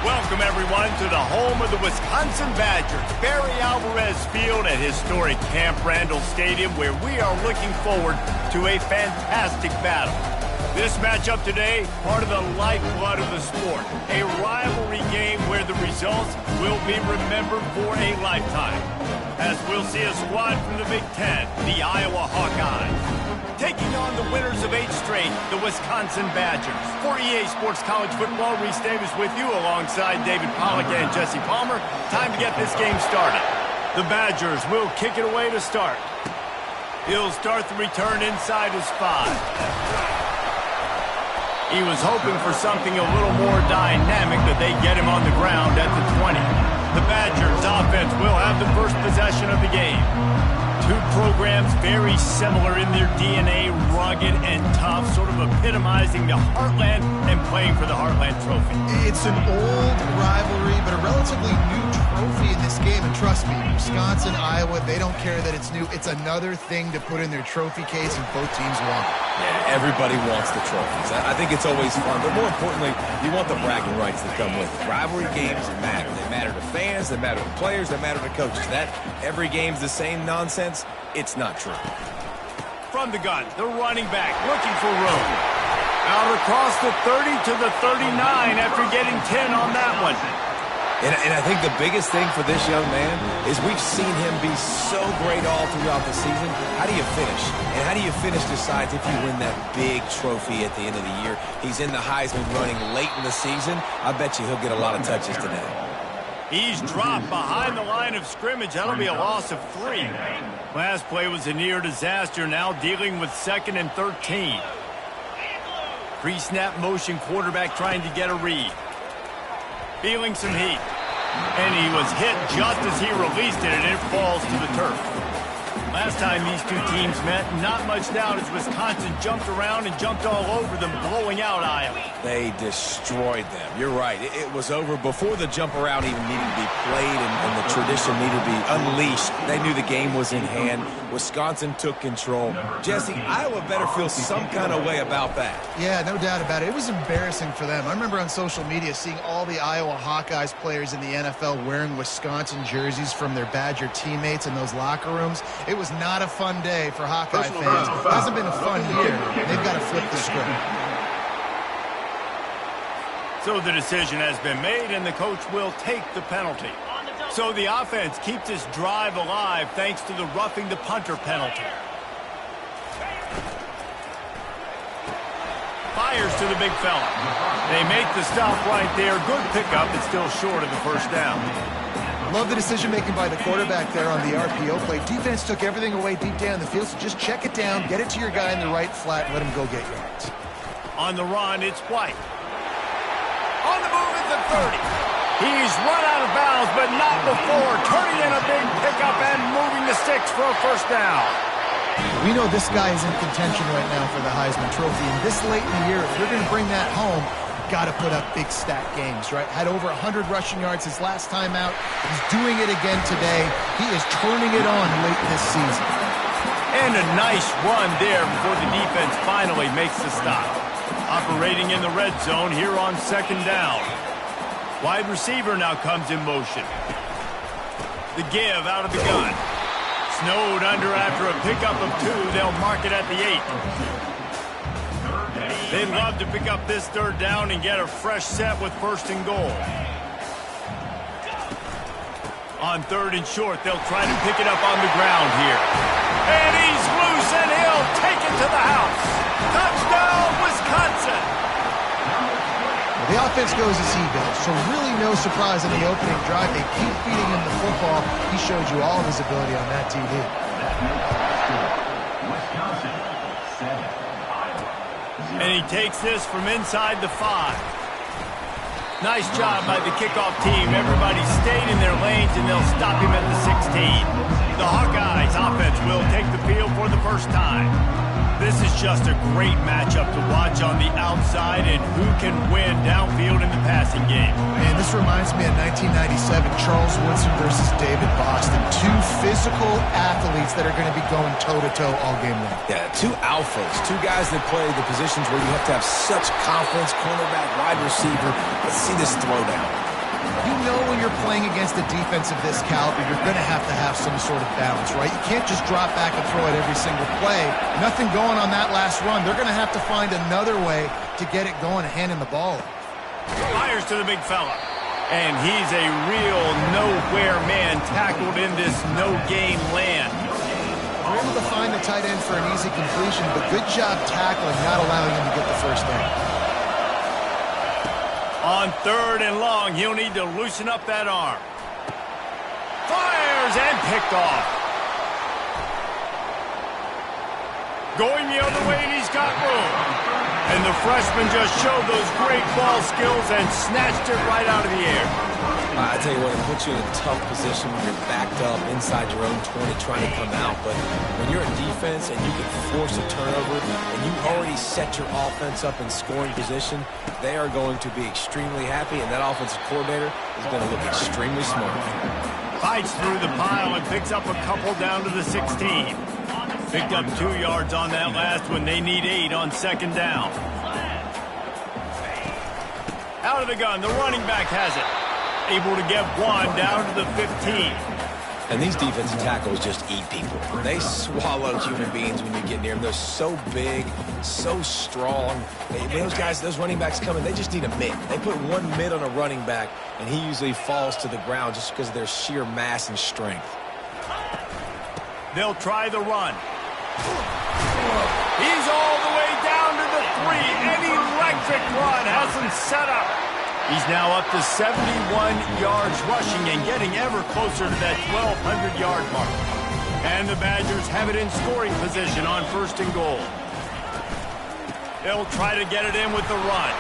Welcome, everyone, to the home of the Wisconsin Badgers, Barry Alvarez Field at historic Camp Randall Stadium, where we are looking forward to a fantastic battle. This matchup today, part of the lifeblood of the sport, a rivalry game where the results will be remembered for a lifetime. As we'll see a squad from the Big Ten, the Iowa Hawkeyes, taking on the winners of 8 straight, the Wisconsin Badgers. For EA Sports College Football, Reese Davis with you alongside David Pollack and Jesse Palmer. Time to get this game started. The Badgers will kick it away to start. He'll start the return inside his 5. He was hoping for something a little more dynamic, but they get him on the ground at the 20. The Badgers offense will have the first possession of the game. Two programs very similar in their DNA, rugged and tough, sort of epitomizing the Heartland and playing for the Heartland Trophy. It's an old rivalry, but a relatively new trophy in this game. And trust me, Wisconsin, Iowa, they don't care that it's new. It's another thing to put in their trophy case, and both teams want it. Yeah, everybody wants the trophies. I think it's always fun, but more importantly, you want the bragging rights that come with it. Rivalry games matter. They matter to fans, they matter to players, they matter to coaches. That every game's the same nonsense, it's not true. From the gun, the running back looking for room. Out across the 30 to the 39 after getting 10 on that one. And I think the biggest thing for this young man is we've seen him be so great all throughout the season. How do you finish? And how do you finish decides if you win that big trophy at the end of the year. He's in the Heisman running late in the season. I bet you he'll get a lot of touches today. He's dropped behind the line of scrimmage. That'll be a loss of 3. Last play was a near disaster, now dealing with 2nd and 13. Pre-snap motion quarterback trying to get a read. Feeling some heat. And he was hit just as he released it, and it falls to the turf. Last time these two teams met, not much doubt as Wisconsin jumped around and jumped all over them, blowing out Iowa. They destroyed them. You're right. It was over before the jump around even needed to be played and the tradition needed to be unleashed. They knew the game was in hand. Wisconsin took control. Jesse, Iowa better feel some kind of way about that. Yeah, no doubt about it. It was embarrassing for them. I remember on social media seeing all the Iowa Hawkeyes players in the NFL wearing Wisconsin jerseys from their Badger teammates in those locker rooms. It was not a fun day for Hawkeye fans. It hasn't been a fun year. They've got to flip the script. So the decision has been made, and the coach will take the penalty. So the offense keeps this drive alive thanks to the roughing the punter penalty. Fires to the big fella. They make the stop right there. Good pickup, but still short of the first down. Love the decision-making by the quarterback there on the RPO play. Defense took everything away deep down the field, so just check it down, get it to your guy in the right flat, and let him go get yards. On the run, it's White. On the move at the 30. He's run out of bounds, but not before. Turning in a big pickup and moving the sticks for a first down. We know this guy is in contention right now for the Heisman Trophy, and this late in the year, if you're going to bring that home, got to put up big stat games, right? Had over 100 rushing yards his last time out. He's doing it again today. He is turning it on late this season. And a nice run there before the defense finally makes the stop. Operating in the red zone here on 2nd down. Wide receiver now comes in motion. The give out of the gun. Snowed under after a pickup of 2. They'll mark it at the 8. They'd love to pick up this 3rd down and get a fresh set with 1st and goal. On 3rd and short, they'll try to pick it up on the ground here. And he's loose, and he'll take it to the house. Touchdown, Wisconsin! The offense goes as he goes, so really no surprise in the opening drive. They keep feeding him the football. He showed you all of his ability on that TV. And he takes this from inside the 5. Nice job by the kickoff team. Everybody stayed in their lanes, and they'll stop him at the 16. The Hawkeyes offense will take the field for the first time. This is just a great matchup to watch on the outside, and who can win downfield in the passing game. Man, this reminds me of 1997, Charles Woodson versus David Boston. 2 physical athletes that are going to be going toe-to-toe all game long. Yeah, 2 alphas, 2 guys that play the positions where you have to have such confidence, cornerback, wide receiver. Let's see this throwdown. You know when you're playing against a defense of this caliber, you're going to have some sort of balance, right? You can't just drop back and throw it every single play. Nothing going on that last run. They're going to have to find another way to get it going and hand him the ball. Fires to the big fella. And he's a real nowhere man tackled in this no-gain land. They're able to find the tight end for an easy completion, but good job tackling, not allowing him to get the first down. On 3rd and long, he'll need to loosen up that arm. Fires and picked off. Going the other way, and he's got room. And the freshman just showed those great ball skills and snatched it right out of the air. I tell you what, it puts you in a tough position when you're backed up inside your own 20 trying to come out. But when you're in defense and you can force a turnover and you already set your offense up in scoring position, they are going to be extremely happy, and that offensive coordinator is going to look extremely smart. Fights through the pile and picks up a couple down to the 16. Picked up 2 yards on that last one. They need 8 on 2nd down. Out of the gun, the running back has it. Able to get 1 down to the 15. And these defensive tackles just eat people. They swallow human beings when you get near them. They're so big, so strong. Those guys, those running backs coming, they just need a mid. They put 1 mid on a running back, and he usually falls to the ground just because of their sheer mass and strength. They'll try the run. He's all the way down to the 3. An electric run has him set up. He's now up to 71 yards rushing and getting ever closer to that 1,200-yard mark. And the Badgers have it in scoring position on 1st and goal. They'll try to get it in with the run.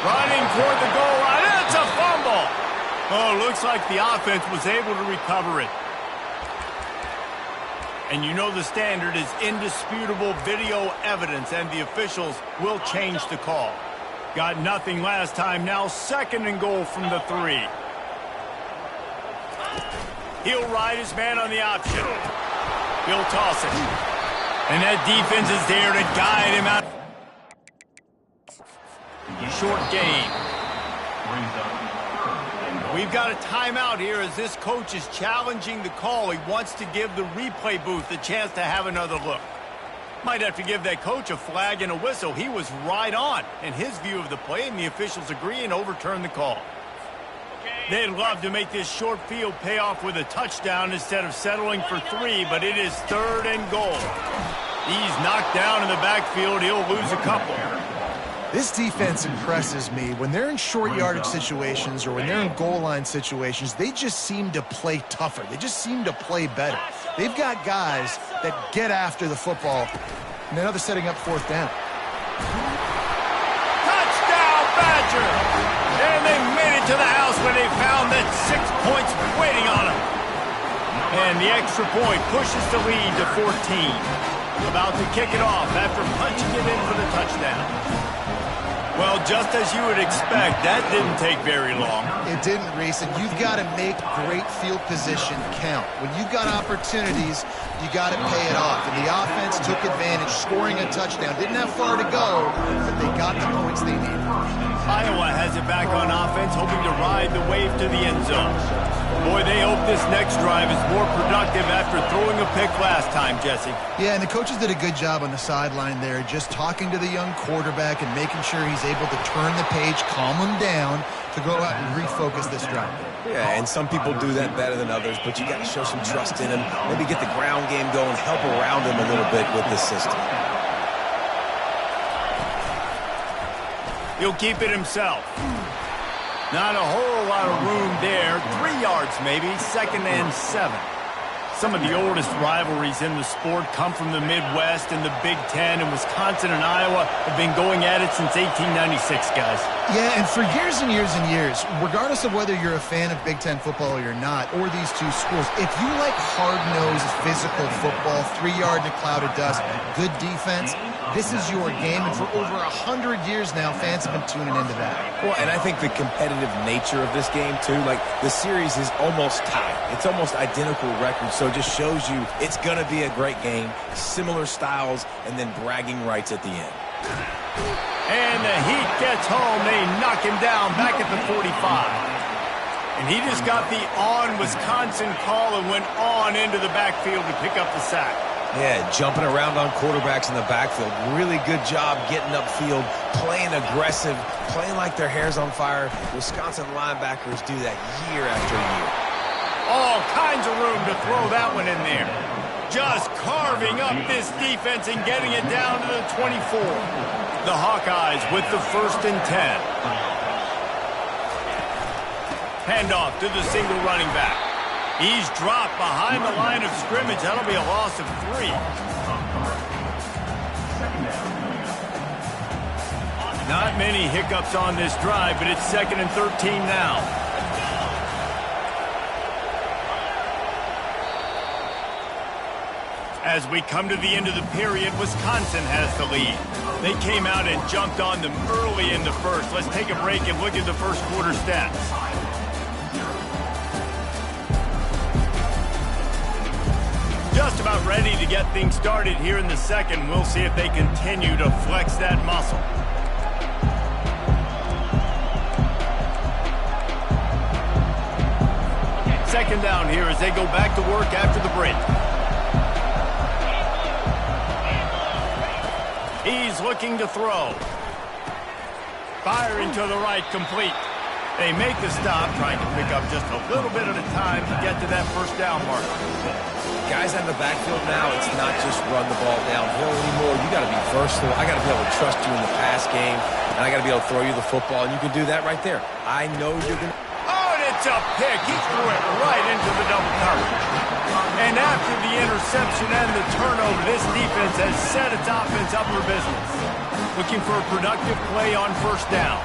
Running toward the goal line. It's a fumble. Oh, looks like the offense was able to recover it. And you know the standard is indisputable video evidence, and the officials will change the call. Got nothing last time. Now 2nd and goal from the 3. He'll ride his man on the option. He'll toss it. And that defense is there to guide him out. Short gain. We've got a timeout here as this coach is challenging the call. He wants to give the replay booth a chance to have another look. Might have to give that coach a flag and a whistle. He was right on in his view of the play, and the officials agree and overturn the call. They'd love to make this short field pay off with a touchdown instead of settling for 3, but it is 3rd and goal. He's knocked down in the backfield. He'll lose a couple. This defense impresses me. When they're in short yardage situations or when they're in goal line situations, they just seem to play tougher. They just seem to play better. They've got guys that get after the football. And now they're setting up 4th down. Touchdown, Badger! And they made it to the house when they found that 6 points waiting on them. And the extra point pushes the lead to 14. About to kick it off after punching it in for the touchdown. Well, just as you would expect, that didn't take very long. It didn't, Reese, and you've got to make great field position count. When you've got opportunities, you got to pay it off. And the offense took advantage, scoring a touchdown. Didn't have far to go, but they got the points they needed. Iowa has it back on offense, hoping to ride the wave to the end zone. Boy, they hope this next drive is more productive after throwing a pick last time, Jesse. Yeah, and the coaches did a good job on the sideline there, just talking to the young quarterback and making sure he's able to turn the page, calm him down, to go out and refocus this drive. Yeah, and some people do that better than others, but you got to show some trust in him. Maybe get the ground game going, help around him a little bit with this system. He'll keep it himself. Not a whole lot of room there. 3 yards maybe, 2nd and 7. Some of the oldest rivalries in the sport come from the Midwest and the Big Ten, and Wisconsin and Iowa have been going at it since 1896, guys. Yeah, and for years and years and years, regardless of whether you're a fan of Big Ten football or you're not, or these two schools, if you like hard-nosed physical football, 3 yard in a cloud of dust, good defense, this is your game, and for over 100 years now, fans have been tuning into that. Well, and I think the competitive nature of this game, too, like the series is almost tied. It's almost identical records, so it just shows you it's going to be a great game, similar styles, and then bragging rights at the end. And the Heat gets home. They knock him down back at the 45. And he just got the on Wisconsin call and went on into the backfield to pick up the sack. Yeah, jumping around on quarterbacks in the backfield. Really good job getting upfield, playing aggressive, playing like their hair's on fire. Wisconsin linebackers do that year after year. All kinds of room to throw that one in there. Just carving up this defense and getting it down to the 24. The Hawkeyes with the 1st and 10. Handoff to the single running back. He's dropped behind the line of scrimmage. That'll be a loss of 3. Not many hiccups on this drive, but it's 2nd and 13 now. As we come to the end of the period, Wisconsin has the lead. They came out and jumped on them early in the first. Let's take a break and look at the first quarter stats. Just about ready to get things started here in the second. We'll see if they continue to flex that muscle. Second down here as they go back to work after the break. He's looking to throw. Firing to the right, complete. They make the stop, trying to pick up just a little bit at a time to get to that first down mark. Guys in the backfield now, it's not just run the ball downhill anymore. You got to be versatile. I got to be able to trust you in the pass game, and I got to be able to throw you the football, and you can do that right there. I know you're going to... Oh, and it's a pick. He threw it right into the double coverage. And after the interception and the turnover, this defense has set its offense up for business. Looking for a productive play on first down.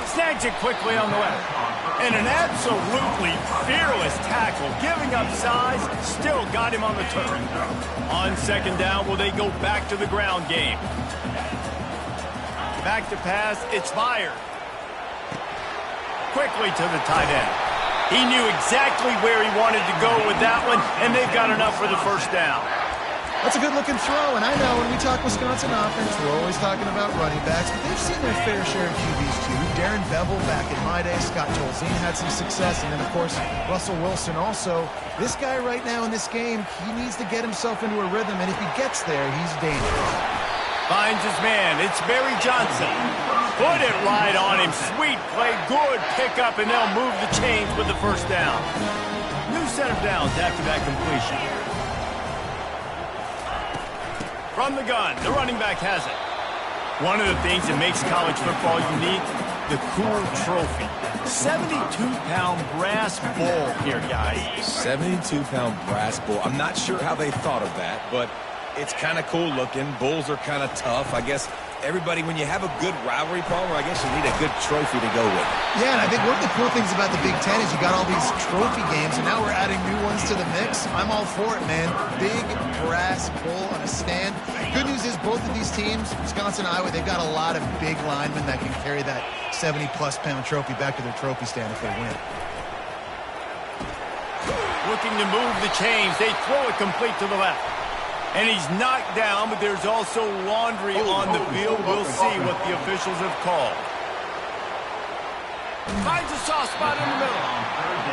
Snags it quickly on the left. And an absolutely fearless tackle, giving up size, still got him on the turn. On second down, will they go back to the ground game? Back to pass, it's fired. Quickly to the tight end. He knew exactly where he wanted to go with that one, and they've got enough for the first down. That's a good-looking throw, and I know when we talk Wisconsin offense, we're always talking about running backs, but they've seen their fair share of QBs too. Darren Bevel back in my day, Scott Tolzien had some success, and then, of course, Russell Wilson also. This guy right now in this game, he needs to get himself into a rhythm, and if he gets there, he's dangerous. Finds his man. It's Barry Johnson. Put it right on him. Sweet play. Good pickup, and they'll move the chains with the first down. New set of downs after that completion. From the gun, the running back has it. One of the things that makes college football unique, the cool trophy. 72-pound brass bull here, guys. 72-pound brass bull. I'm not sure how they thought of that, but it's kind of cool looking. Bulls are kind of tough. I guess everybody, when you have a good rivalry partner, I guess you need a good trophy to go with. Yeah, and I think one of the cool things about the Big Ten is you got all these trophy games, and now we're adding new ones to the mix. I'm all for it, man. Big brass bull on a stand. Good news is both of these teams, Wisconsin and Iowa, they've got a lot of big linemen that can carry that 70-plus pound trophy back to their trophy stand if they win. Looking to move the chains. They throw it complete to the left. And he's knocked down, but there's also laundry on the field. We'll see what the officials have called. Finds a soft spot in the middle.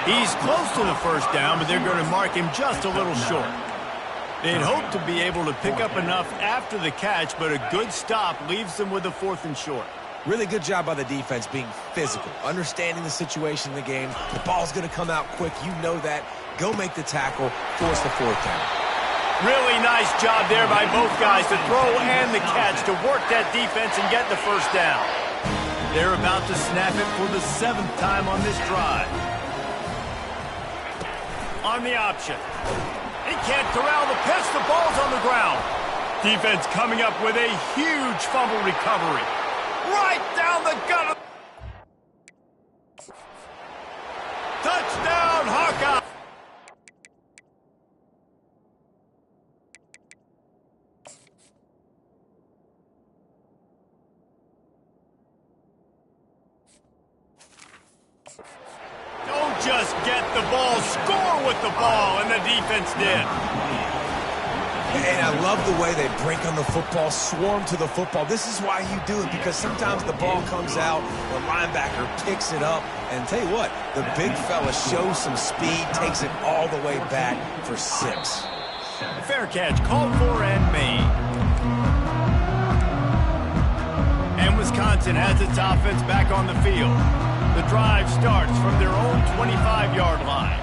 He's close to the first down, but they're going to mark him just a little short. They'd hope to be able to pick up enough after the catch, but a good stop leaves them with a 4th and short. Really good job by the defense being physical, understanding the situation in the game. The ball's going to come out quick. You know that. Go make the tackle, force the 4th down. Really nice job there by both guys to throw and the catch to work that defense and get the first down. They're about to snap it for the 7th time on this drive. On the option. He can't corral the pitch. The ball's on the ground. Defense coming up with a huge fumble recovery. Right down the gut. Touchdown, Hawkeye. Don't just get the ball, score with the ball, and the defense did. And I love the way they break on the football, swarm to the football. This is why you do it, because sometimes the ball comes out, the linebacker picks it up, and tell you what, the big fella shows some speed, takes it all the way back for 6. Fair catch, called for and made. And Wisconsin has its offense back on the field. The drive starts from their own 25-yard line.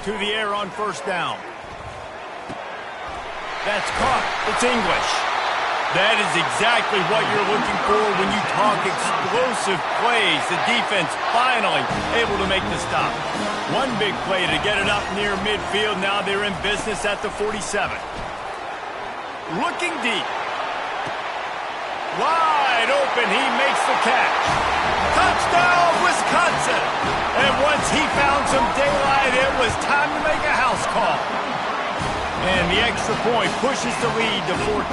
To the air on first down. That's caught. It's English. That is exactly what you're looking for when you talk explosive plays. The defense finally able to make the stop. One big play to get it up near midfield. Now they're in business at the 47. Looking deep. Wide open. He makes the catch. Touchdown, Wisconsin. And once he found some daylight, it was time to make a house call. And the extra point pushes the lead to 14.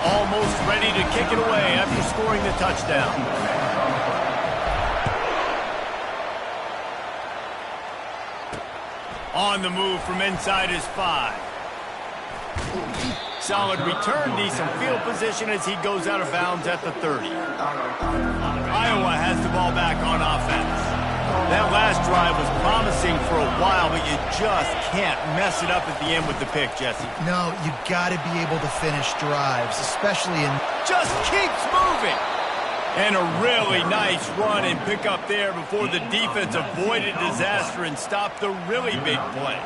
Almost ready to kick it away after scoring the touchdown. On the move from inside his 5. Solid return, decent field position as he goes out of bounds at the 30. Iowa has the ball back on offense. That last drive was promising for a while, but you just can't mess it up at the end with the pick, Jesse. No, you got to be able to finish drives, especially in... Just keeps moving. And a really nice run and pick up there before the defense avoided disaster and stopped the really big play.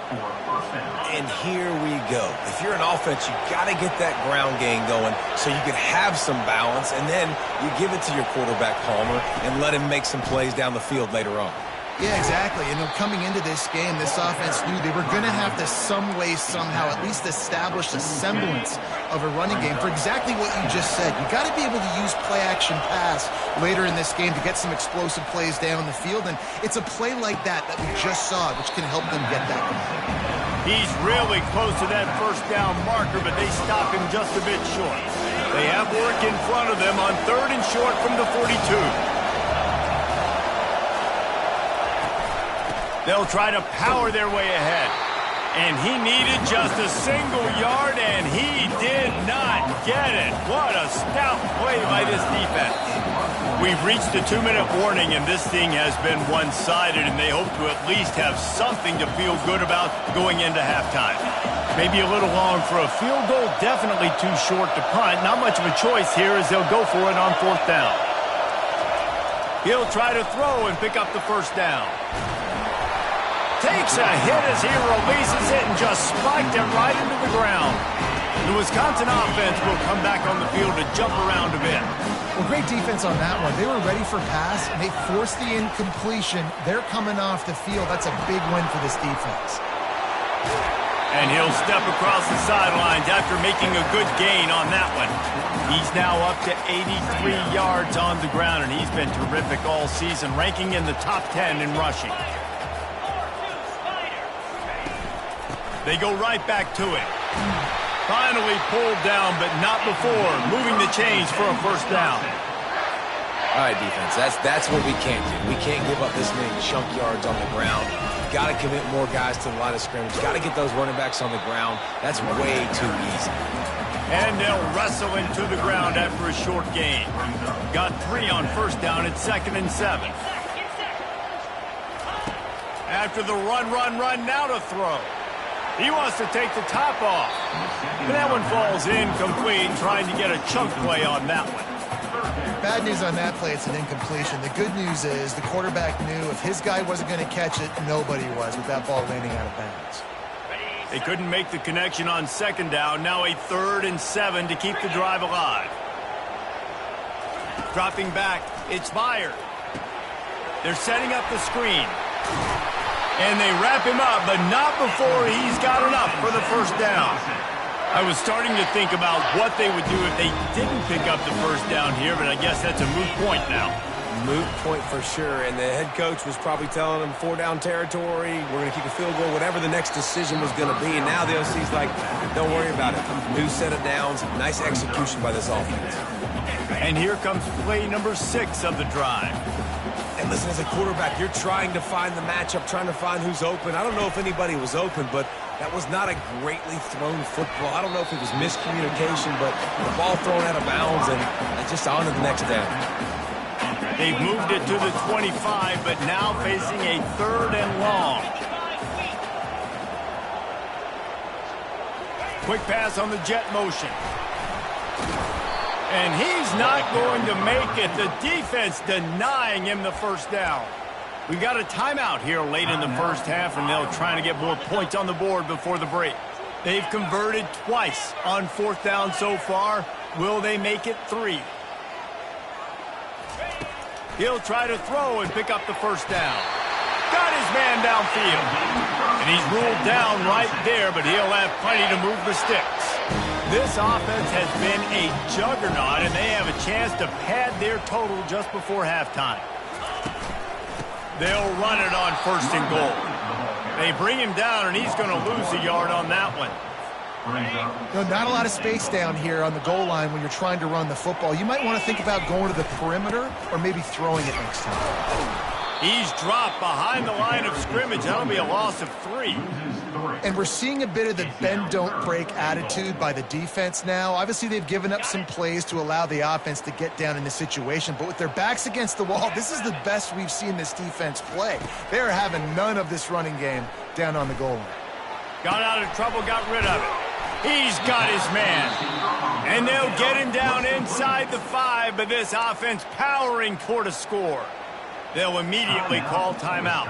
And here we go. If you're an offense, you got to get that ground game going so you can have some balance, and then you give it to your quarterback, Palmer, and let him make some plays down the field later on. Yeah, exactly. And coming into this game, this offense knew they were going to have to some way, somehow, at least establish a semblance of a running game for exactly what you just said. You got to be able to use play-action pass later in this game to get some explosive plays down the field, and it's a play like that we just saw, which can help them get that going. He's really close to that first down marker, but they stop him just a bit short. They have work in front of them on 3rd and short from the 42. They'll try to power their way ahead. And he needed just a single yard, and he did not get it. What a stout play by this defense. We've reached a 2-minute warning, and this thing has been one-sided, and they hope to at least have something to feel good about going into halftime. Maybe a little long for a field goal, definitely too short to punt. Not much of a choice here as they'll go for it on 4th down. He'll try to throw and pick up the first down. Takes a hit as he releases it and just spiked it right into the ground. The Wisconsin offense will come back on the field to jump around a bit. Well, great defense on that one. They were ready for pass, and they forced the incompletion. They're coming off the field. That's a big win for this defense. And he'll step across the sidelines after making a good gain on that one. He's now up to 83 yards on the ground, and he's been terrific all season, ranking in the top 10 in rushing. They go right back to it. Finally pulled down, but not before moving the chains for a first down. All right, defense, that's what we can't do. We can't give up this many chunk yards on the ground. Got to commit more guys to the line of scrimmage. Got to get those running backs on the ground. That's way too easy. And they'll wrestle into the ground after a short gain. Got 3 on first down at 2nd and 7. After the run, now to throw. He wants to take the top off. And that one falls incomplete, trying to get a chunk play on that one. Bad news on that play, it's an incompletion. The good news is the quarterback knew if his guy wasn't going to catch it, nobody was with that ball landing out of bounds. They couldn't make the connection on 2nd down. Now a 3rd and 7 to keep the drive alive. Dropping back, it's Meyer. They're setting up the screen. And they wrap him up, but not before he's got enough for the first down. I was starting to think about what they would do if they didn't pick up the first down here, but I guess that's a moot point now. Moot point for sure, and the head coach was probably telling them 4-down territory, we're going to keep a field goal, whatever the next decision was going to be, and now the OC's like, don't worry about it. New set of downs, nice execution by this offense. And here comes play number 6 of the drive. And listen, as a quarterback, you're trying to find the matchup, trying to find who's open. I don't know if anybody was open, but That was not a greatly thrown football. I don't know if it was miscommunication, but the ball thrown out of bounds and just on to the next down. They've moved it to the 25, but now facing a 3rd and long. Quick pass on the jet motion. And he's not going to make it. The defense denying him the first down. We got a timeout here late in the first half, and they'll try to get more points on the board before the break. They've converted twice on 4th down so far. Will they make it 3? He'll try to throw and pick up the first down. Got his man downfield. And he's ruled down right there, but he'll have plenty to move the sticks. This offense has been a juggernaut, and they have a chance to pad their total just before halftime. They'll run it on 1st and goal. They bring him down, and he's going to lose a yard on that one. No, not a lot of space down here on the goal line when you're trying to run the football. You might want to think about going to the perimeter or maybe throwing it next time. He's dropped behind the line of scrimmage. That'll be a loss of 3. And we're seeing a bit of the bend-don't-break attitude by the defense now. Obviously, they've given up some plays to allow the offense to get down in the situation. But with their backs against the wall, this is the best we've seen this defense play. They are having none of this running game down on the goal line. Got out of trouble, got rid of it. He's got his man. And they'll get him down inside the 5, but this offense powering toward a score. They'll immediately call timeout.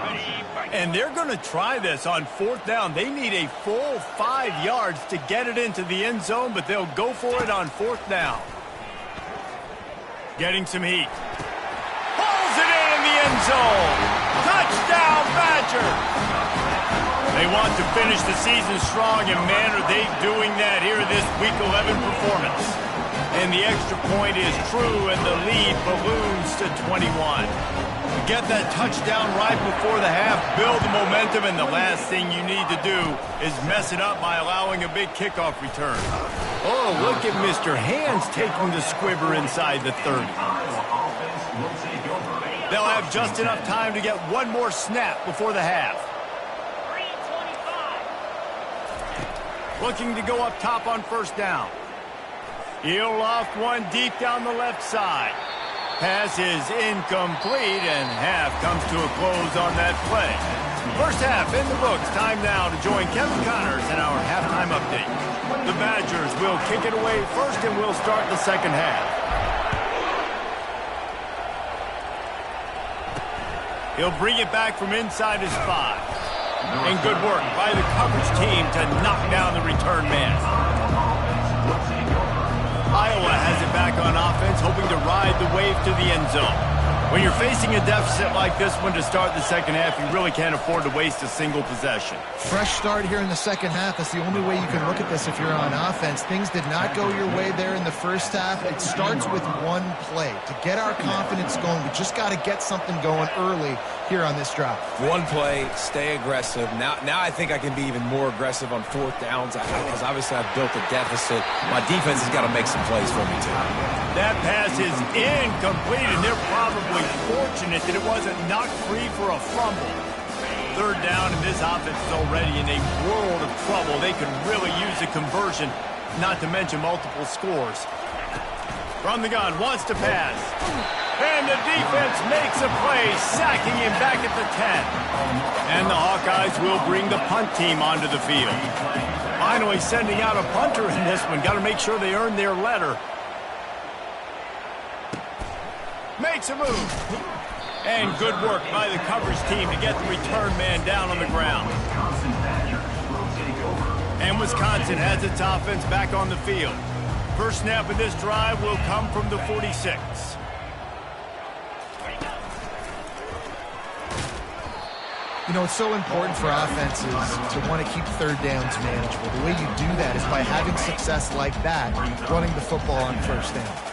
And they're going to try this on 4th down. They need a full 5 yards to get it into the end zone, but they'll go for it on 4th down. Getting some heat. Pulls it in the end zone. Touchdown, Badger. They want to finish the season strong, and man, are they doing that here in this Week 11 performance. And the extra point is true, and the lead balloons to 21. Get that touchdown right before the half, build the momentum, and the last thing you need to do is mess it up by allowing a big kickoff return. Oh, look at Mr. Hands taking the squibber inside the 30. They'll have just enough time to get one more snap before the half. Looking to go up top on 1st down. He'll loft one deep down the left side. Pass is incomplete, and half comes to a close on that play. First half in the books. Time now to join Kevin Connors in our halftime update. The Badgers will kick it away first, and we'll start the second half. He'll bring it back from inside his 5. And good work by the coverage team to knock down the return man. Iowa has it back on offense, hoping to ride the wave to the end zone. When you're facing a deficit like this one to start the second half, you really can't afford to waste a single possession. Fresh start here in the second half. That's the only way you can look at this if you're on offense. Things did not go your way there in the first half. It starts with one play. To get our confidence going, we just got to get something going early here on this drive. One play, stay aggressive. Now I think I can be even more aggressive on 4th downs because obviously I've built a deficit. My defense has got to make some plays for me too. That pass is incomplete, and they're probably fortunate that it wasn't knocked free for a fumble. 3rd down, and this offense is already in a world of trouble. They could really use a conversion, not to mention multiple scores. From the gun, wants to pass. And the defense makes a play, sacking him back at the 10. And the Hawkeyes will bring the punt team onto the field. Finally sending out a punter in this one. Got to make sure they earn their letter. Makes a move. And good work by the coverage team to get the return man down on the ground. And Wisconsin has its offense back on the field. First snap of this drive will come from the 46. You know, it's so important for offenses to want to keep 3rd downs manageable. The way you do that is by having success like that, running the football on 1st down.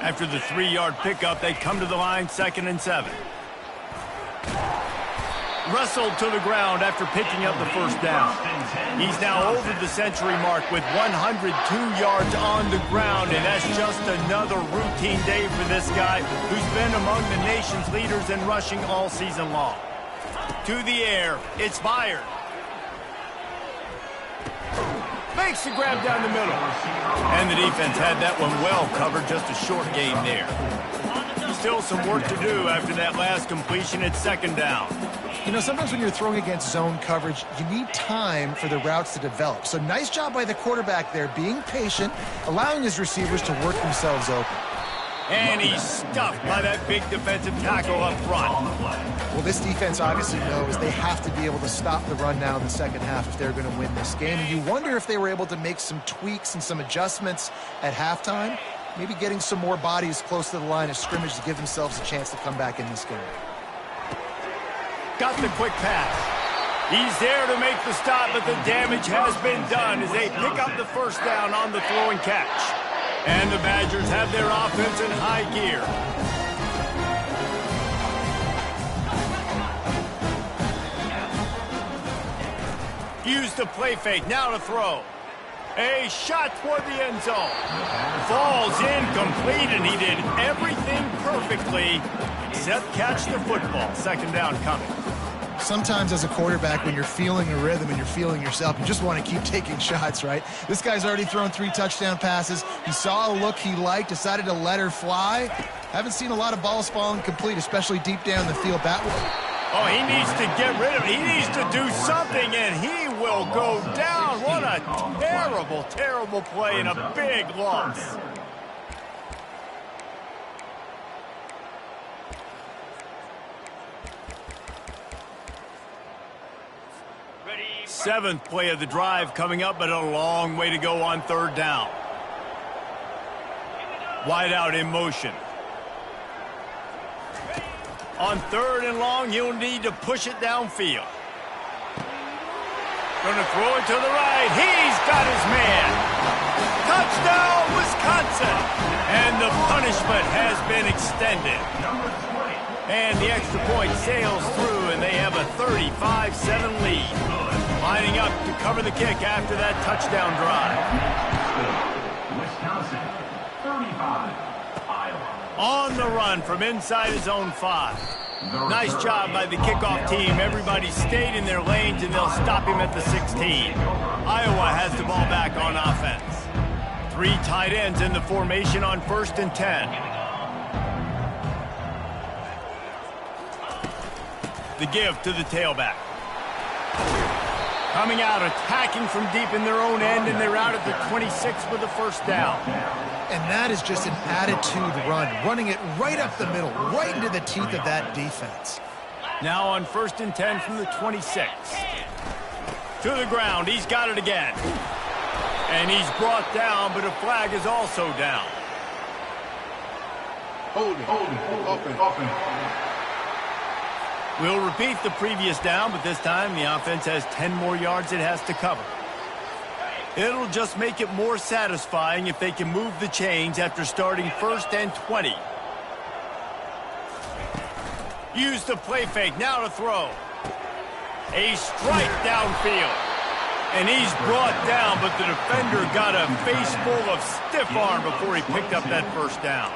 After the 3-yard pickup, they come to the line 2nd and 7. Wrestled to the ground after picking up the first down. He's now over the century mark with 102 yards on the ground, and that's just another routine day for this guy who's been among the nation's leaders in rushing all season long. To the air, it's fired. Makes the grab down the middle. And the defense had that one well covered, just a short game there. Still some work to do after that last completion at second down. You know, sometimes when you're throwing against zone coverage, you need time for the routes to develop. So nice job by the quarterback there, being patient, allowing his receivers to work themselves open. And he's stuffed by that big defensive tackle up front. Well, this defense obviously knows they have to be able to stop the run now in the second half if they're going to win this game. And you wonder if they were able to make some tweaks and some adjustments at halftime, maybe getting some more bodies close to the line of scrimmage to give themselves a chance to come back in this game. Got the quick pass. He's there to make the stop, but the damage has been done as they pick up the first down on the throw and catch. And the Badgers have their offense in high gear. Use the play fake, now to throw. A shot toward the end zone. Falls incomplete, and he did everything perfectly except catch the football. Second down coming. Sometimes as a quarterback, when you're feeling a rhythm and you're feeling yourself, you just want to keep taking shots, right? This guy's already thrown 3 touchdown passes. He saw a look he liked, decided to let her fly. Haven't seen a lot of balls falling complete, especially deep down the field. That one. Oh, he needs to get rid of it. He needs to do something, and he will go down. What a terrible, terrible play and a big loss. Seventh play of the drive coming up, but a long way to go on third down. Wide out in motion. On third and long, you'll need to push it downfield. Going to throw it to the right. He's got his man. Touchdown, Wisconsin. And the punishment has been extended. And the extra point sails through, and they have a 35-7 lead. Lining up to cover the kick after that touchdown drive. Wisconsin, 35, Iowa. On the run from inside his own 5. Nice job by the kickoff team. Everybody stayed in their lanes, and they'll stop him at the 16. Iowa has the ball back on offense. 3 tight ends in the formation on 1st and 10. The give to the tailback. Coming out, attacking from deep in their own end, and they're out at the 26 with the first down. And that is just an attitude run, running it right up the middle, right into the teeth of that defense. Now on 1st and 10 from the 26. To the ground, he's got it again. And he's brought down, but a flag is also down. Open. We'll repeat the previous down, but this time the offense has 10 more yards it has to cover. It'll just make it more satisfying if they can move the chains after starting 1st and 20. Use the play fake, now to throw. A strike downfield. And he's brought down, but the defender got a face full of stiff arm before he picked up that first down.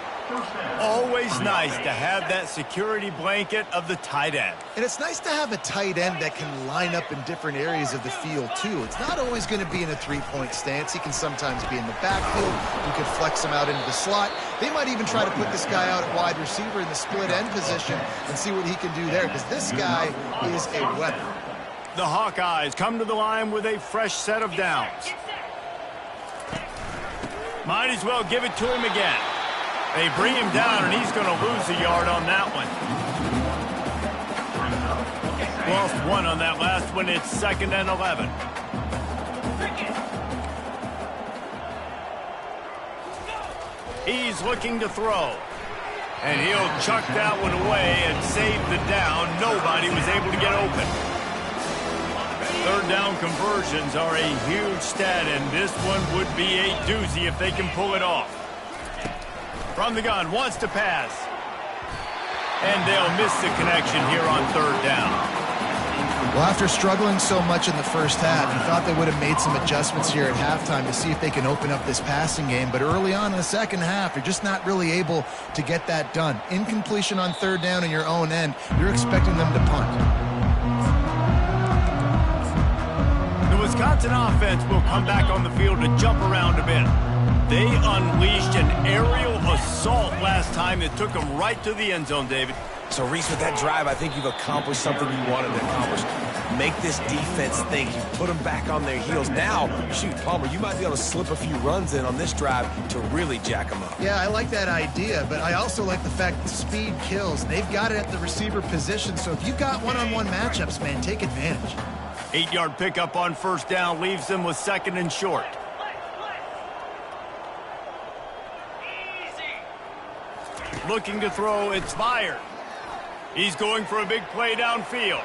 Always nice to have that security blanket of the tight end. And it's nice to have a tight end that can line up in different areas of the field, too. It's not always going to be in a 3-point stance. He can sometimes be in the backfield. You could flex him out into the slot. They might even try to put this guy out at wide receiver in the split end position and see what he can do there, because this guy is a weapon. The Hawkeyes come to the line with a fresh set of downs. Might as well give it to him again. They bring him down, and he's going to lose a yard on that one. Lost 1 on that last one. It's 2nd and 11. He's looking to throw. And he'll chuck that one away and save the down. Nobody was able to get open. Third down conversions are a huge stat, and this one would be a doozy if they can pull it off. From the gun, wants to pass. And they'll miss the connection here on 3rd down. Well, after struggling so much in the first half, you thought they would have made some adjustments here at halftime to see if they can open up this passing game. But early on in the second half, you're just not really able to get that done. Incompletion on 3rd down in your own end, you're expecting them to punt. The Wisconsin Wisconsin offense will come back on the field to jump around a bit. They unleashed an aerial assault last time that took them right to the end zone, David. So, Reese, with that drive, I think you've accomplished something you wanted to accomplish. Make this defense think. You put them back on their heels. Now, shoot, Palmer, you might be able to slip a few runs in on this drive to really jack them up. Yeah, I like that idea, but I also like the fact that speed kills. They've got it at the receiver position, so if you've got one-on-one matchups, man, take advantage. 8-yard pickup on first down leaves them with 2nd and short. Looking to throw, it's fired. He's going for a big play downfield.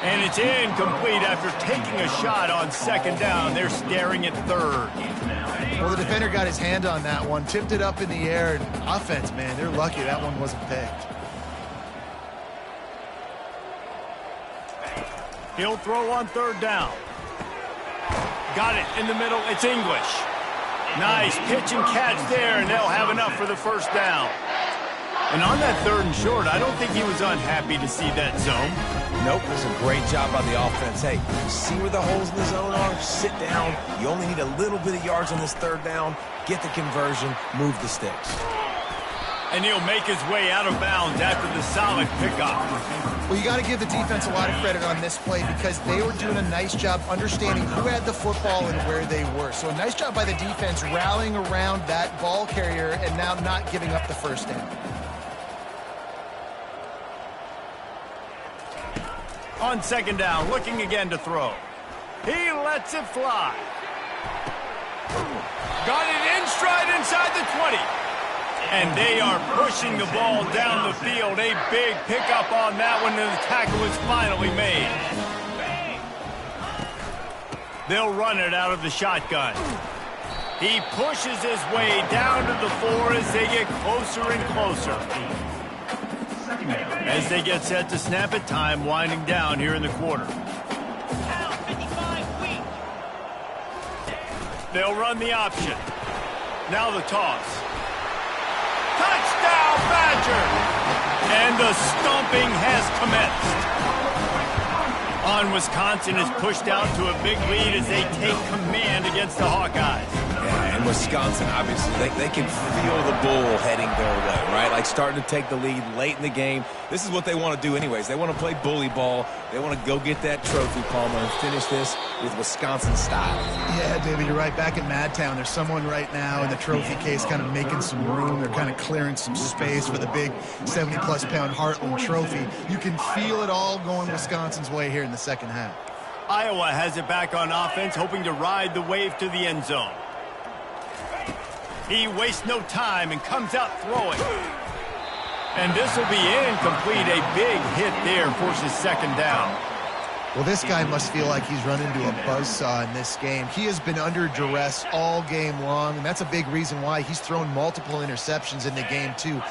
And it's incomplete after taking a shot on 2nd down. They're staring at 3rd. Well, the defender got his hand on that one, tipped it up in the air, and offense, man, they're lucky that one wasn't picked. He'll throw on 3rd down. Got it in the middle. It's English. Nice pitch and catch there, and they'll have enough for the 1st down. And on that 3rd and short, I don't think he was unhappy to see that zone. Nope, it was a great job by the offense. Hey, see where the holes in the zone are? Sit down. You only need a little bit of yards on this 3rd down. Get the conversion. Move the sticks. And he'll make his way out of bounds after the solid pickup. Well, you got to give the defense a lot of credit on this play because they were doing a nice job understanding who had the football and where they were. So a nice job by the defense rallying around that ball carrier and now not giving up the 1st down. On 2nd down, looking again to throw. He lets it fly. Got it in stride inside the 20. And they are pushing the ball down the field. A big pickup on that one, and the tackle is finally made. They'll run it out of the shotgun. He pushes his way down to the 4 as they get closer and closer. As they get set to snap it, time winding down here in the quarter. They'll run the option. Now the toss. Touchdown, Badger! And the stomping has commenced. On Wisconsin is pushed out to a big lead as they take command against the Hawkeyes. Yeah, and Wisconsin, obviously, they can feel the bull heading their way, right? Like starting to take the lead late in the game. This is what they want to do anyways. They want to play bully ball. They want to go get that trophy, Palmer, and finish this with Wisconsin style. Yeah, David, you're right. Back in Madtown, there's someone right now in the trophy case kind of making some room. They're kind of clearing some space for the big 70-plus pound Heartland trophy. You can feel it all going Wisconsin's way here in the 2nd half. Iowa has it back on offense, hoping to ride the wave to the end zone. He wastes no time and comes out throwing. And this will be incomplete. A big hit there forces 2nd down. Well, this guy must feel like he's run into a buzzsaw in this game. He has been under duress all game long, and that's a big reason why he's thrown multiple interceptions in the game, too.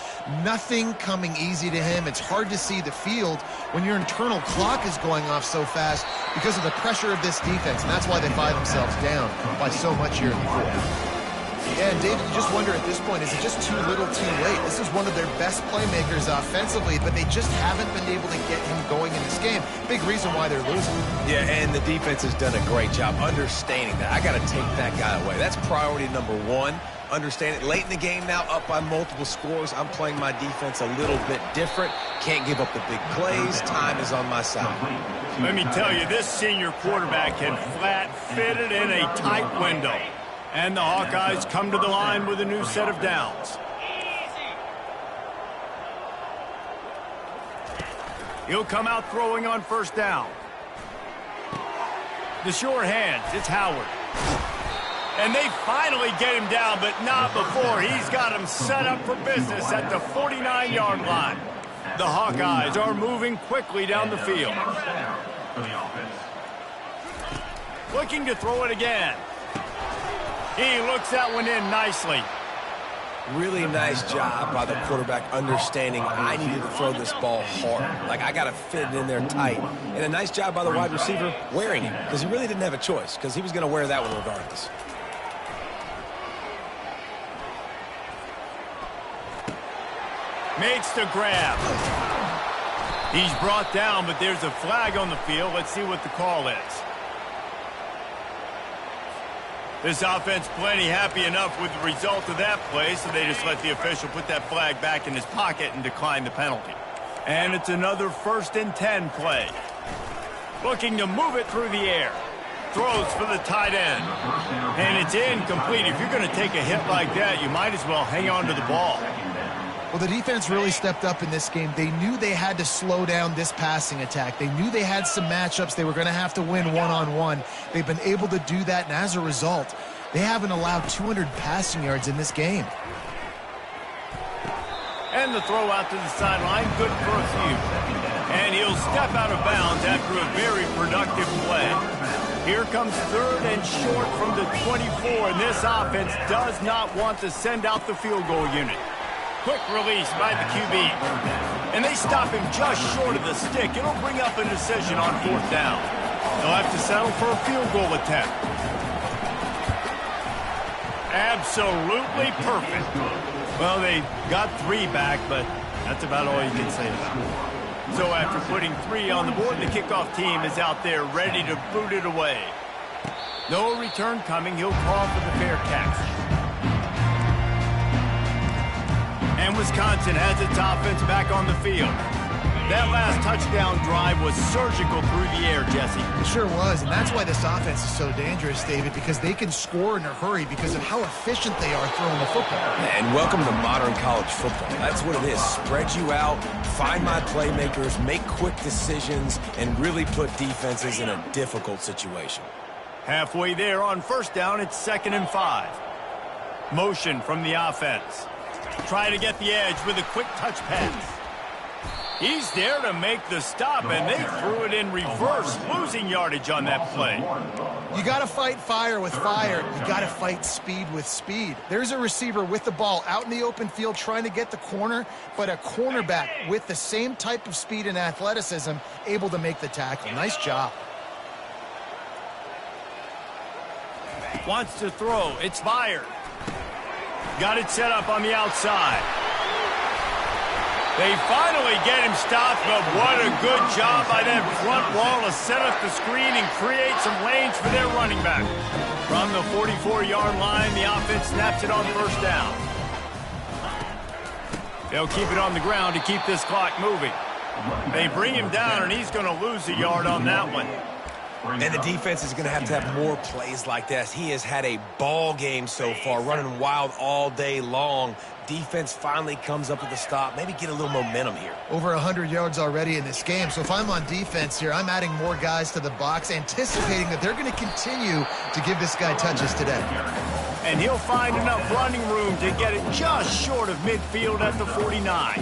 Nothing coming easy to him. It's hard to see the field when your internal clock is going off so fast because of the pressure of this defense, and that's why they find themselves down by so much here in the 4th. Yeah, and David, you just wonder at this point, is it just too little too late? This is one of their best playmakers offensively, but they just haven't been able to get him going in this game. Big reason why they're losing. Yeah, and the defense has done a great job understanding that. I got to take that guy away. That's priority number 1. Understand it. Late in the game now, up by multiple scores. I'm playing my defense a little bit different. Can't give up the big plays. Time is on my side. Let me tell you, this senior quarterback had flat fitted in a tight window. And the Hawkeyes come to the line with a new set of downs. He'll come out throwing on 1st down. The sure hands, it's Howard. And they finally get him down, but not before. He's got him set up for business at the 49-yard line. The Hawkeyes are moving quickly down the field. Looking to throw it again. He looks that one in nicely. Really nice job by the quarterback understanding I needed to throw this ball hard. Like, I got to fit it in there tight. And a nice job by the wide receiver wearing it, because he really didn't have a choice, because he was going to wear that one regardless. Makes the grab. He's brought down, but there's a flag on the field. Let's see what the call is. This offense plenty happy enough with the result of that play, so they just let the official put that flag back in his pocket and decline the penalty. And it's another 1st and 10 play. Looking to move it through the air. Throws for the tight end. And it's incomplete. If you're going to take a hit like that, you might as well hang on to the ball. Well, the defense really stepped up in this game. They knew they had to slow down this passing attack. They knew they had some matchups they were going to have to win one-on-one. They've been able to do that, and as a result, they haven't allowed 200 passing yards in this game. And the throw out to the sideline, good for a few. And he'll step out of bounds after a very productive play. Here comes 3rd and short from the 24, and this offense does not want to send out the field goal unit. Quick release by the QB. And they stop him just short of the stick. It'll bring up a decision on 4th down. They'll have to settle for a field goal attempt. Absolutely perfect. Well, they got 3 back, but that's about all you can say about it. So after putting 3 on the board, the kickoff team is out there ready to boot it away. No return coming. He'll call for the fair catch. And Wisconsin has its offense back on the field. That last touchdown drive was surgical through the air, Jesse. It sure was, and that's why this offense is so dangerous, David, because they can score in a hurry because of how efficient they are throwing the football. And welcome to modern college football. That's what it is. Spread you out, find my playmakers, make quick decisions, and really put defenses in a difficult situation. Halfway there on 1st down, it's 2nd and 5. Motion from the offense. Try to get the edge with a quick touch pass. He's there to make the stop, and they threw it in reverse, losing yardage on that play. You got to fight fire with fire. You got to fight speed with speed. There's a receiver with the ball out in the open field trying to get the corner, but a cornerback with the same type of speed and athleticism able to make the tackle. Nice job. Wants to throw. It's fired. Got it set up on the outside. They finally get him stopped, but what a good job by that front wall to set up the screen and create some lanes for their running back. From the 44-yard line, the offense snaps it on 1st down. They'll keep it on the ground to keep this clock moving. They bring him down, and he's going to lose a yard on that one. And the defense is going to have more plays like this. He has had a ball game so far, running wild all day long. Defense finally comes up with a stop, maybe get a little momentum here. Over 100 yards already in this game. So if I'm on defense here, I'm adding more guys to the box, anticipating that they're going to continue to give this guy touches today. And he'll find enough running room to get it just short of midfield at the 49.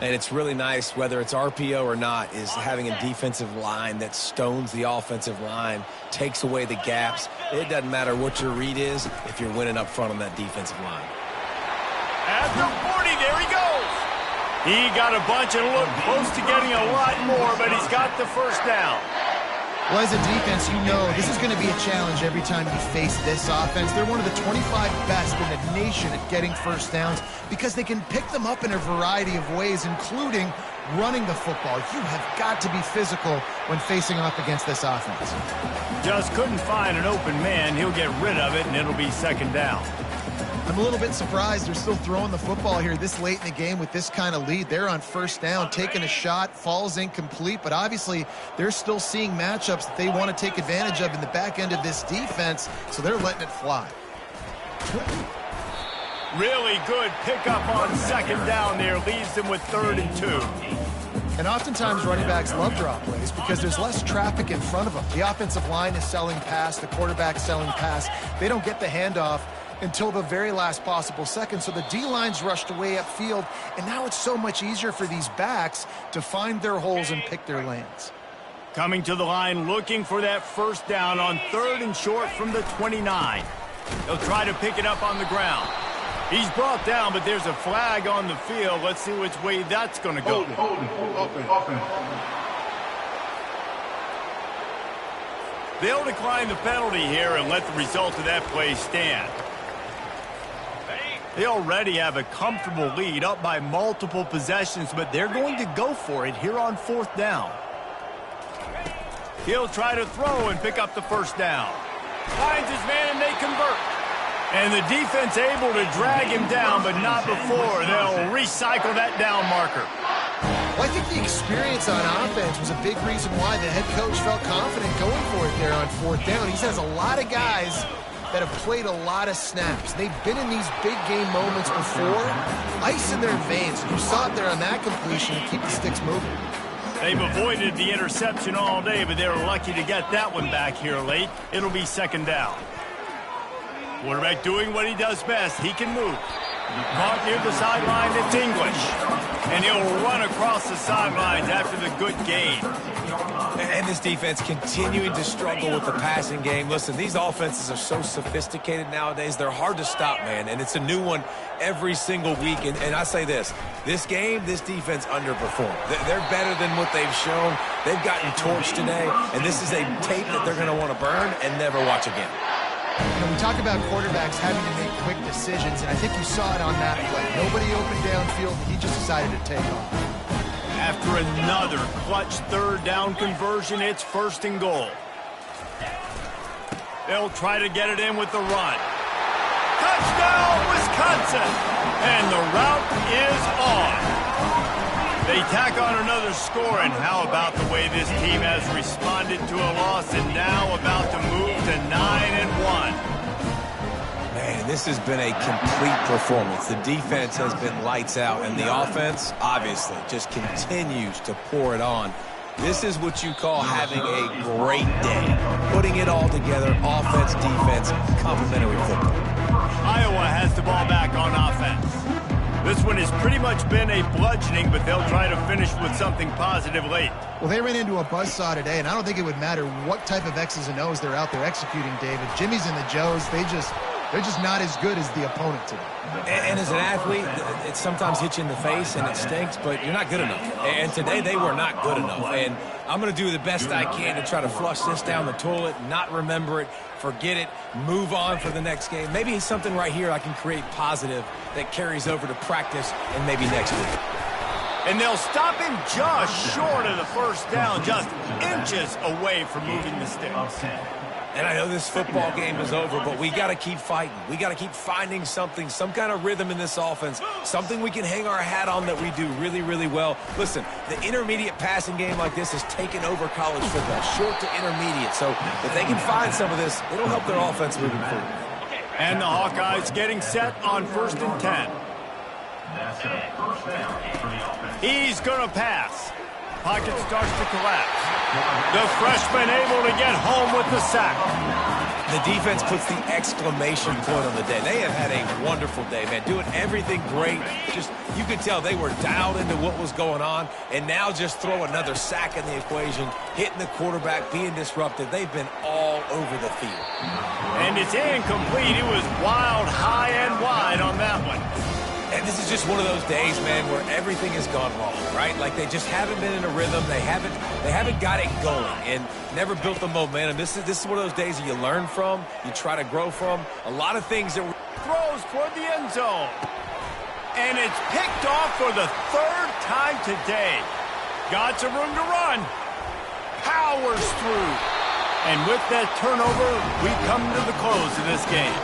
And it's really nice, whether it's RPO or not, is having a defensive line that stones the offensive line, takes away the gaps. It doesn't matter what your read is if you're winning up front on that defensive line. At the 40, there he goes. He got a bunch and looked close to getting a lot more, but he's got the 1st down. Well, as a defense, you know this is going to be a challenge every time you face this offense. They're one of the 25 best in the nation at getting 1st downs because they can pick them up in a variety of ways, including running the football. You have got to be physical when facing off against this offense. Just couldn't find an open man. He'll get rid of it, and it'll be 2nd down. I'm a little bit surprised they're still throwing the football here this late in the game with this kind of lead. They're on 1st down, taking a shot, falls incomplete, but obviously they're still seeing matchups that they want to take advantage of in the back end of this defense, so they're letting it fly. Really good pickup on 2nd down there, leaves them with 3rd and 2. And oftentimes running backs love draw plays because there's less traffic in front of them. The offensive line is selling pass, the quarterback's selling pass. They don't get the handoff until the very last possible second. So the D-line's rushed away upfield, and now it's so much easier for these backs to find their holes and pick their lanes. Coming to the line, looking for that 1st down on 3rd and short from the 29. They'll try to pick it up on the ground. He's brought down, but there's a flag on the field. Let's see which way that's going to go. They'll decline the penalty here and let the result of that play stand. They already have a comfortable lead, up by multiple possessions, but they're going to go for it here on 4th down. He'll try to throw and pick up the 1st down. Finds his man, and they convert. And the defense able to drag him down, but not before. They'll recycle that down marker. Well, I think the experience on offense was a big reason why the head coach felt confident going for it there on 4th down. He has a lot of guys that have played a lot of snaps. They've been in these big game moments before, ice in their veins. You saw it there on that completion to keep the sticks moving. They've avoided the interception all day, but they were lucky to get that one back here late. It'll be 2nd down. Quarterback doing what he does best. He can move. Caught near the sideline, it's English. And he'll run across the sidelines after the good gain. And this defense continuing to struggle with the passing game. Listen, these offenses are so sophisticated nowadays. They're hard to stop, man. And it's a new one every single week. And I say this game, this defense underperformed. They're better than what they've shown. They've gotten torched today. And this is a tape that they're going to want to burn and never watch again. You know, we talk about quarterbacks having to make quick decisions, and I think you saw it on that play. Nobody open downfield, he just decided to take off. After another clutch 3rd down conversion, it's 1st and goal. They'll try to get it in with the run. Touchdown, Wisconsin! And the route is on. They tack on another score, and how about the way this team has responded to a loss and now about to move to 9-1. Man, this has been a complete performance. The defense has been lights out, and the offense, obviously, just continues to pour it on. This is what you call having a great day. Putting it all together, offense, defense, complementary football. Iowa has the ball back on offense. This one has pretty much been a bludgeoning, but they'll try to finish with something positive late. Well, they ran into a buzzsaw today, and I don't think it would matter what type of X's and O's they're out there executing, David. Jimmy's and the Joes, they're just not as good as the opponent today. And as an athlete, it sometimes hits you in the face and it stinks, but you're not good enough. And today they were not good enough. And I'm going to do the best I can to try to flush this down the toilet, not remember it, forget it, move on for the next game. Maybe something right here I can create positive that carries over to practice and maybe next week. And they'll stop him just short of the 1st down, just inches away from moving the sticks. And I know this football game is over, but we got to keep fighting. We got to keep finding something, some kind of rhythm in this offense, something we can hang our hat on that we do really, really well. Listen, the intermediate passing game like this has taken over college football, short to intermediate. So if they can find some of this, it'll help their offense moving forward. And the Hawkeyes getting set on 1st and 10. He's going to pass. Pocket starts to collapse. The freshman able to get home with the sack. The defense puts the exclamation point on the day. They have had a wonderful day, man. Doing everything great. Just, you could tell they were dialed into what was going on. And now just throw another sack in the equation, hitting the quarterback, being disruptive. They've been all over the field. And it's incomplete. It was wild, high and wide on that one. And this is just one of those days, man, where everything has gone wrong, right? Like they just haven't been in a rhythm. They haven't got it going and never built the momentum. This is one of those days that you learn from, you try to grow from. A lot of things that throws toward the end zone. And it's picked off for the 3rd time today. Got some room to run. Powers through. And with that turnover, we come to the close of this game.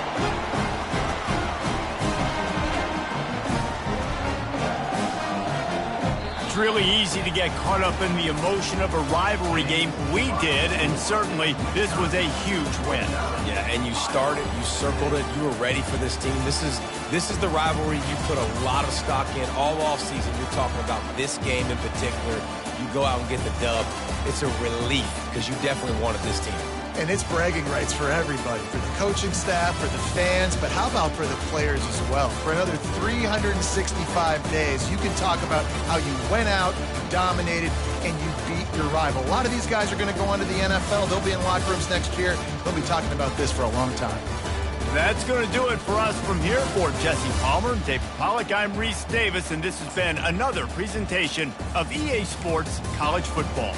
It's really easy to get caught up in the emotion of a rivalry game. We did, and certainly this was a huge win. Yeah, and you started, you circled it, you were ready for this team. This is the rivalry you put a lot of stock in all offseason. You're talking about this game in particular. You go out and get the dub. It's a relief because you definitely wanted this team. And it's bragging rights for everybody, for the coaching staff, for the fans, but how about for the players as well? For another 365 days, you can talk about how you went out, you dominated, and you beat your rival. A lot of these guys are going to go on to the NFL. They'll be in locker rooms next year. They'll be talking about this for a long time. That's going to do it for us from here. For Jesse Palmer and David Pollack, I'm Reese Davis, and this has been another presentation of EA Sports College Football.